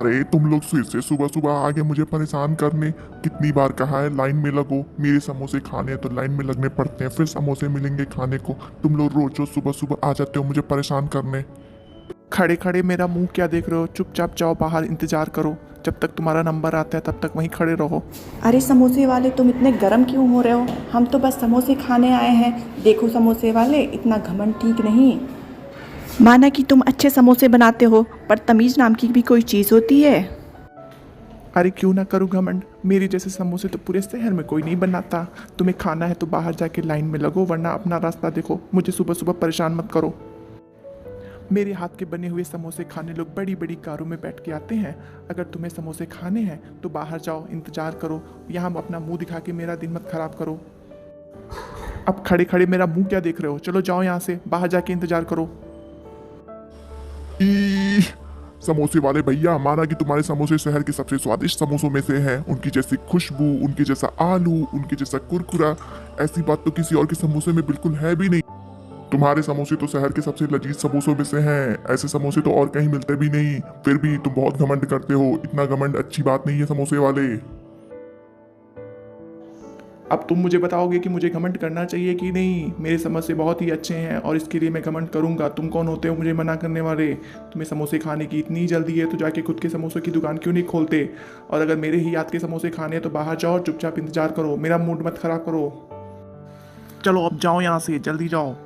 अरे तुम लोग फिर से सुबह सुबह आगे मुझे परेशान करने। कितनी बार कहा है लाइन में लगो, मेरे समोसे खाने हैं तो लाइन में लगने पड़ते हैं, फिर समोसे मिलेंगे खाने को। तुम लोग रोज रोज सुबह सुबह आ जाते हो मुझे परेशान करने। खड़े खड़े मेरा मुंह क्या देख रहे हो? चुपचाप जाओ बाहर, इंतजार करो। जब तक तुम्हारा नंबर आता है तब तक वहीं खड़े रहो। अरे समोसे वाले, तुम इतने गर्म क्यों हो रहे हो? हम तो बस समोसे खाने आए हैं। देखो समोसे वाले, इतना घमंड ठीक नहीं। माना कि तुम अच्छे समोसे बनाते हो, पर तमीज़ नाम की भी कोई चीज़ होती है। अरे क्यों ना करूँ घमंड, मेरे जैसे समोसे तो पूरे शहर में कोई नहीं बनाता। तुम्हें खाना है तो बाहर जाके लाइन में लगो, वरना अपना रास्ता देखो। मुझे सुबह सुबह परेशान मत करो। मेरे हाथ के बने हुए समोसे खाने लोग बड़ी बड़ी कारों में बैठ के आते हैं। अगर तुम्हें समोसे खाने हैं तो बाहर जाओ, इंतजार करो। यहाँ अपना मुंह दिखा के मेरा दिन मत खराब करो। अब खड़े खड़े मेरा मुंह क्या देख रहे हो? चलो जाओ यहाँ से, बाहर जाके इंतजार करो। ई समोसे वाले भैया, माना कि तुम्हारे समोसे शहर के सबसे स्वादिष्ट समोसों में से हैं। उनकी जैसी खुशबू, उनके जैसा आलू, उनके जैसा कुरकुरा, ऐसी बात तो किसी और के समोसे में बिल्कुल है भी नहीं। तुम्हारे समोसे तो शहर के सबसे लजीज समोसों में से हैं। ऐसे समोसे तो और कहीं मिलते भी नहीं, फिर भी तुम बहुत घमंड करते हो। इतना घमंड अच्छी बात नहीं है समोसे वाले। अब तुम मुझे बताओगे कि मुझे घमंड करना चाहिए कि नहीं? मेरे समोसे बहुत ही अच्छे हैं और इसके लिए मैं घमंड करूंगा। तुम कौन होते हो मुझे मना करने वाले? तुम्हें समोसे खाने की इतनी जल्दी है तो जाके खुद के समोसों की दुकान क्यों नहीं खोलते? और अगर मेरे ही याद के समोसे खाने हैं तो बाहर जाओ और चुपचाप इंतजार करो। मेरा मूड मत खराब करो। चलो अब जाओ यहाँ से, जल्दी जाओ।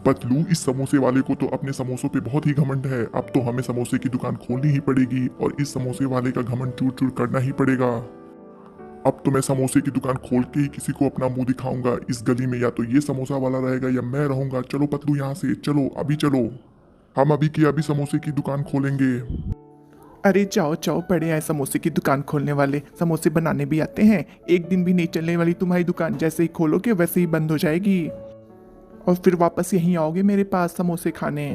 पतलू, इस समोसे वाले को तो अपने समोसों पे बहुत ही घमंड है। अब तो हमें समोसे की दुकान खोलनी ही पड़ेगी और इस समोसे वाले का घमंड चूर चूर करना ही पड़ेगा। अब तो मैं समोसे की दुकान खोल के ही किसी को अपना मुंह दिखाऊंगा इस गली में। या तो ये समोसा वाला रहेगा या मैं रहूंगा। चलो पतलू यहाँ से, चलो अभी चलो। हम अभी की अभी समोसे की दुकान खोलेंगे। अरे जाओ जाओ, बड़े आए समोसे की दुकान खोलने वाले। समोसे बनाने भी आते हैं। एक दिन भी नहीं चलने वाली तुम्हारी दुकान, जैसे ही खोलोगे वैसे ही बंद हो जाएगी और फिर वापस यहीं आओगे मेरे पास समोसे खाने।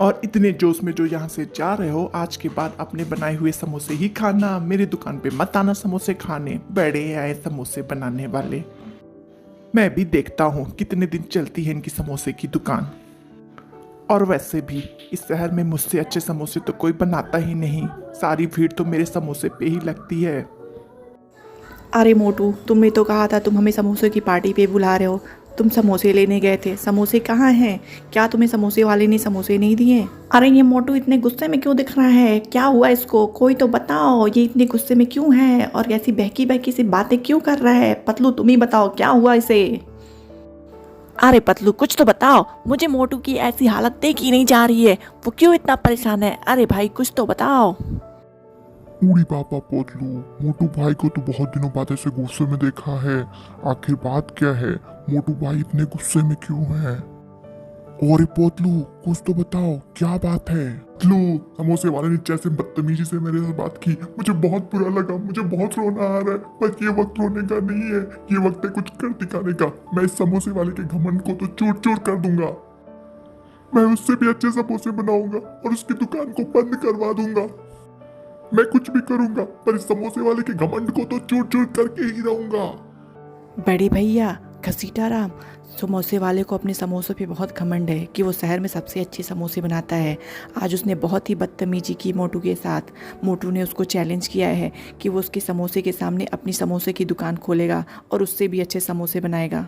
और इतने जोश में जो यहाँ से जा रहे हो, आज के बाद अपने बनाए हुए समोसे ही खाना। मेरी दुकान पे मत आना समोसे खाने। बड़े आए समोसे बनाने वाले। मैं भी देखता हूँ कितने दिन चलती है इनकी समोसे की दुकान। और वैसे भी इस शहर में मुझसे अच्छे समोसे तो कोई बनाता ही नहीं। सारी भीड़ तो मेरे समोसे पे ही लगती है। अरे मोटू, तुमने तो कहा था तुम हमें समोसे की पार्टी पे बुला रहे हो। तुम समोसे लेने गए थे, समोसे कहाँ हैं? क्या तुम्हें समोसे वाले ने समोसे नहीं दिए? अरे ये मोटू इतने गुस्से में क्यों दिख रहा है? क्या हुआ इसको? कोई तो बताओ, ये इतने गुस्से में क्यों है और ऐसी बहकी बहकी सी बातें क्यों कर रहा है? पतलू तुम ही बताओ, क्या हुआ इसे? अरे पतलू कुछ तो बताओ, मुझे मोटू की ऐसी हालत देखी नहीं जा रही है। वो क्यों इतना परेशान है? अरे भाई कुछ तो बताओ। उड़ी पापा पोतलू, मोटू भाई को तो बहुत दिनों बाद ऐसे गुस्से में देखा है। आखिर बात क्या है? मोटू भाई इतने गुस्से में क्यों है? और पोतलू कुछ तो बताओ, क्या बात है? पोतलू, समोसे वाले ने जैसे बदतमीजी से मेरे साथ बात की, मुझे बहुत बुरा लगा। मुझे बहुत रोना आ रहा है, पर ये वक्त रोने का नहीं है। ये वक्त है कुछ कर दिखाने का। मैं इस समोसे वाले के घमंड को तो चूर चूर कर दूंगा। मैं उससे भी अच्छे समोसे बनाऊंगा और उसकी दुकान को बंद करवा दूंगा। मैं कुछ भी करूंगा, पर इस समोसे वाले के घमंड को तो चूर चूर करके ही रहूंगा। बड़े भैया घसीटा राम, समोसे वाले को अपने समोसों पे बहुत घमंड है कि वो शहर में सबसे अच्छे समोसे बनाता है। आज उसने बहुत ही बदतमीजी की मोटू के साथ। मोटू ने उसको चैलेंज किया है कि वो उसके समोसे के सामने अपनी समोसे की दुकान खोलेगा और उससे भी अच्छे समोसे बनाएगा।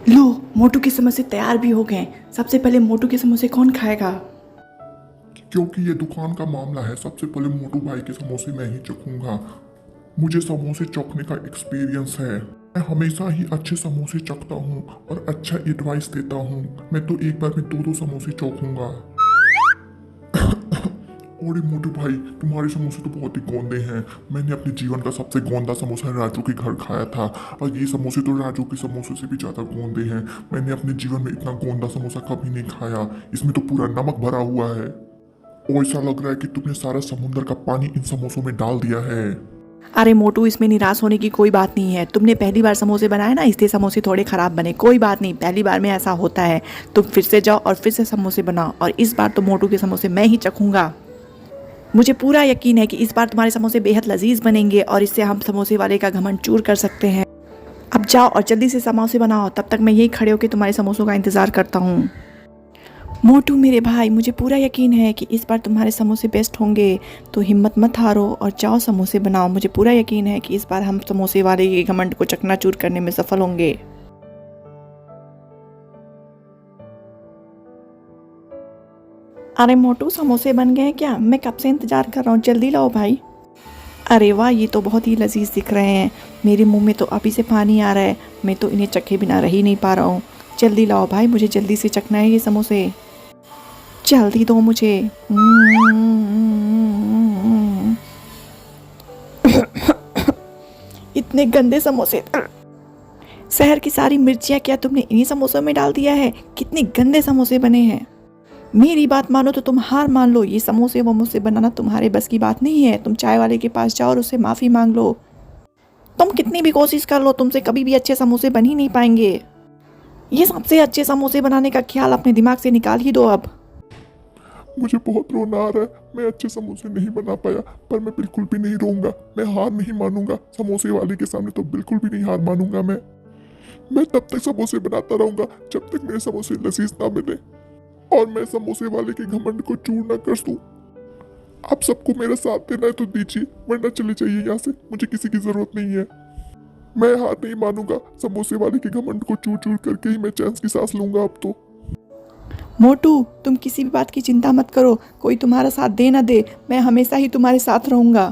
लो, मोटू के समोसे तैयार भी हो गए। सबसे पहले मोटू के समोसे कौन खाएगा? क्योंकि ये दुकान का मामला है, सबसे पहले मोटू भाई के समोसे मैं ही चखूंगा। मुझे समोसे चखने का एक्सपीरियंस है। मैं हमेशा ही अच्छे समोसे चखता हूँ और अच्छा एडवाइस देता हूँ। मैं तो एक बार में दो दो समोसे चखूंगा। और मोटू भाई, तुम्हारे समोसे तो बहुत ही गंदे हैं। मैंने अपने जीवन का सबसे गंदा समोसा राजू के घर खाया था और ये समोसे तो राजू के समोसे से भी ज़्यादा गंदे हैं। मैंने अपने जीवन में इतना गंदा समोसा कभी नहीं खाया। इसमें तो पूरा नमक भरा हुआ है और ऐसा लग रहा है कि तुमने सारा समुद्र का पानी इन समोसों में डाल दिया है। अरे मोटू, इसमें निराश होने की कोई बात नहीं है। तुमने पहली बार समोसे बनाए ना, इसलिए समोसे थोड़े ख़राब बने। कोई बात नहीं, पहली बार में ऐसा होता है। तुम फिर से जाओ और फिर से समोसे बनाओ और इस बार तो मोटू के समोसे मैं ही चखूंगा। मुझे पूरा यकीन है कि इस बार तुम्हारे समोसे बेहद लजीज बनेंगे और इससे हम समोसे वाले का घमंड चूर कर सकते हैं। अब जाओ और जल्दी से समोसे बनाओ, तब तक मैं यही खड़े होकर तुम्हारे समोसों का इंतज़ार करता हूँ। मोटू मेरे भाई, मुझे पूरा यकीन है कि इस बार तुम्हारे समोसे बेस्ट होंगे, तो हिम्मत मत हारो और जाओ समोसे बनाओ। मुझे पूरा यकीन है कि इस बार हम समोसे वाले के घमंड को चकनाचूर करने में सफल होंगे। अरे मोटू, समोसे बन गए हैं क्या? मैं कब से इंतजार कर रहा हूँ, जल्दी लाओ भाई। अरे वाह, ये तो बहुत ही लजीज दिख रहे हैं। मेरे मुंह में तो अभी से पानी आ रहा है। मैं तो इन्हें चखे बिना रह ही नहीं पा रहा हूँ। जल्दी लाओ भाई, मुझे जल्दी से चखना है ये समोसे। जल्दी दो मुझे। इतने गंदे समोसे। शहर की सारी मिर्चियाँ क्या तुमने इन्हीं समोसों में डाल दिया है? कितने गंदे समोसे बने हैं। मेरी बात मानो तो तुम हार मान लो। ये समोसे वमोसे बनाना तुम्हारे बस की बात नहीं है। तुम चाय वाले के पास जाओ और उससे माफ़ी मांग लो। तुम कितनी भी कोशिश कर लो, तुमसे कभी भी अच्छे समोसे बन ही नहीं पाएंगे। ये सबसे अच्छे समोसे बनाने का ख्याल अपने दिमाग से निकाल ही दो अब। मुझे बहुत रोना आ रहा है। मैं अच्छे समोसे नहीं बना पाया, पर मैं बिल्कुल भी नहीं रोऊंगा। मैं हार नहीं मानूंगा। समोसे वाले के सामने तो बिल्कुल भी नहीं हार मानूंगा। मैं तब तक समोसे बनाता रहूंगा जब तक मेरे समोसे लजीज ना मिले और मैं समोसे वाले के घमंड को चूर ना कर दूं। आप सबको मेरा साथ देना है तो दीजिए, वरना चले जाइए यहाँ से। मुझे किसी की जरूरत नहीं है। मैं हार नहीं मानूंगा। समोसे वाले के घमंड को चूर चूर करके ही मैं चैन की सांस लूंगा अब तो। मोटू, तुम किसी भी बात की चिंता मत करो। कोई तुम्हारा साथ दे ना दे, मैं हमेशा ही तुम्हारे साथ रहूंगा।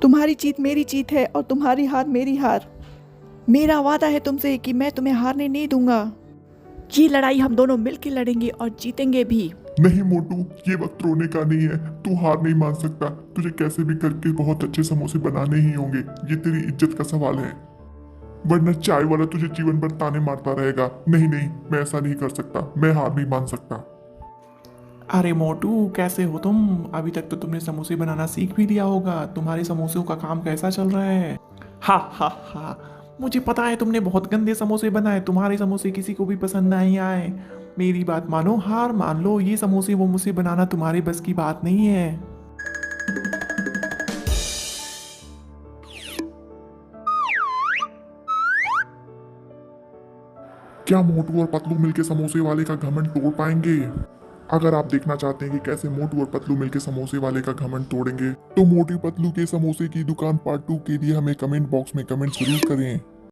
तुम्हारी जीत मेरी जीत है और तुम्हारी हार मेरी हार। मेरा वादा है तुमसे कि मैं तुम्हें हारने नहीं दूंगा। ये लड़ाई हम दोनों मिलकर लड़ेंगे और जीतेंगे भी। नहीं मोटू, ये वक्त रोने का नहीं है। तू हार नहीं मान सकता। तुझे कैसे भी करके बहुत अच्छे समोसे बनाने ही होंगे। ये तेरी इज्जत का सवाल है, वरना चाय वाला तुझे जीवन भर ताने मारता रहेगा। नहीं नहीं, मैं ऐसा नहीं कर सकता। मैं हार नहीं मान सकता। अरे मोटू, कैसे हो तुम? अभी तक तो तुमने समोसे बनाना सीख भी लिया होगा। तुम्हारे समोसों का काम कैसा चल रहा है? हा हा हा, मुझे पता है तुमने बहुत गंदे समोसे बनाए। तुम्हारे समोसे किसी को भी पसंद नहीं आए। मेरी बात मानो, हार मान लो। ये समोसे वो मुझसे बनाना तुम्हारे बस की बात नहीं है। क्या मोटू और पतलू मिलके समोसे वाले का घमंड तोड़ पाएंगे? अगर आप देखना चाहते हैं कि कैसे मोटू और पतलू मिलके समोसे वाले का घमंड तोड़ेंगे, तो मोटू पतलू के समोसे की दुकान पार्ट 2 के लिए हमें कमेंट बॉक्स में कमेंट जरूर करें।